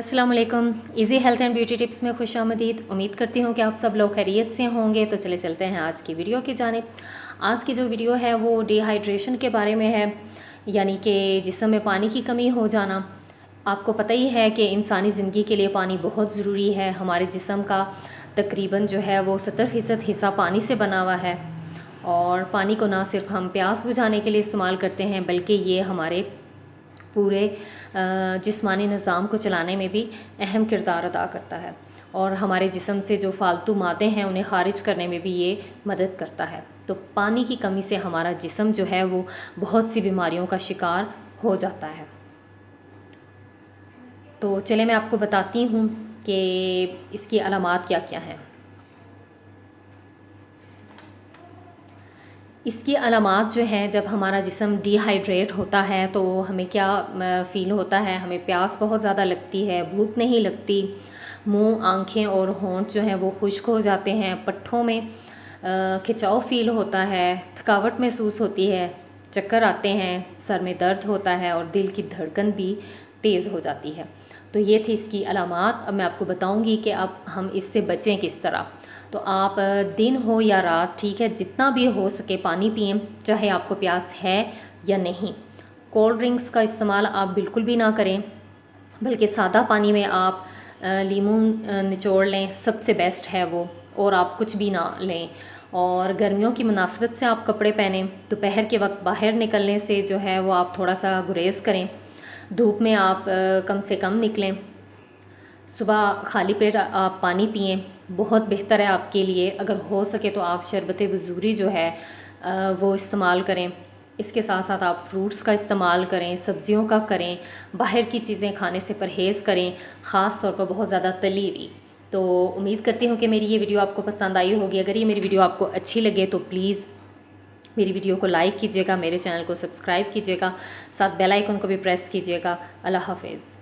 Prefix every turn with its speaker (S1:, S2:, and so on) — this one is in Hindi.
S1: अस्सलाम वालेकुम। Easy health and beauty tips में खुशामदीद। उम्मीद करती हूँ कि आप सब लोग खैरियत से होंगे। तो चले चलते हैं आज की वीडियो की जानिब। आज की जो वीडियो है वो डिहाइड्रेशन के बारे में है, यानी कि जिस्म में पानी की कमी हो जाना। आपको पता ही है कि इंसानी ज़िंदगी के लिए पानी बहुत ज़रूरी है। हमारे जिस्म का तकरीबन जो है वो 70% हिस्सा पानी से बना हुआ है, और पानी को ना सिर्फ हम प्यास बुझाने के लिए इस्तेमाल करते हैं, बल्कि ये हमारे पूरे जिस्मानी निज़ाम को चलाने में भी अहम किरदार अदा करता है, और हमारे जिस्म से जो फालतू मादे हैं उन्हें खारिज करने में भी ये मदद करता है। तो पानी की कमी से हमारा जिस्म जो है वो बहुत सी बीमारियों का शिकार हो जाता है। तो चले मैं आपको बताती हूँ कि इसकी अलामात क्या क्या हैं। इसकी अलामात जो हैं, जब हमारा जिस्म डिहाइड्रेट होता है तो हमें क्या फ़ील होता है। हमें प्यास बहुत ज़्यादा लगती है, भूख नहीं लगती, मुंह, आँखें और होंठ जो हैं वो खुश्क हो जाते हैं, पट्ठों में खिंचाव फ़ील होता है, थकावट महसूस होती है, चक्कर आते हैं, सर में दर्द होता है और दिल की धड़कन भी तेज़ हो जाती है। तो ये थी इसकी अलामात। अब मैं आपको बताऊंगी कि अब हम इससे बचें किस तरह। तो आप दिन हो या रात, ठीक है, जितना भी हो सके पानी पिएं, चाहे आपको प्यास है या नहीं। कोल्ड ड्रिंक्स का इस्तेमाल आप बिल्कुल भी ना करें, बल्कि सादा पानी में आप लीमू निचोड़ लें, सबसे बेस्ट है वो। और आप कुछ भी ना लें। और गर्मियों की मुनासिबत से आप कपड़े पहनें। दोपहर के वक्त बाहर निकलने से जो है वो आप थोड़ा सा गुरेज करें। धूप में आप कम से कम निकलें। सुबह खाली पेट आप पानी पिएं, बहुत बेहतर है आपके लिए। अगर हो सके तो आप शरबत वज़ूरी जो है वो इस्तेमाल करें। इसके साथ साथ आप फ्रूट्स का इस्तेमाल करें, सब्जियों का करें, बाहर की चीज़ें खाने से परहेज़ करें, ख़ास तौर पर बहुत ज़्यादा तली हुई। तो उम्मीद करती हूँ कि मेरी ये वीडियो आपको पसंद आई होगी। अगर ये मेरी वीडियो आपको अच्छी लगे तो प्लीज़ मेरी वीडियो को लाइक कीजिएगा, मेरे चैनल को सब्सक्राइब कीजिएगा, साथ बेल आइकन को भी प्रेस कीजिएगा। अल्लाह हाफ़िज़।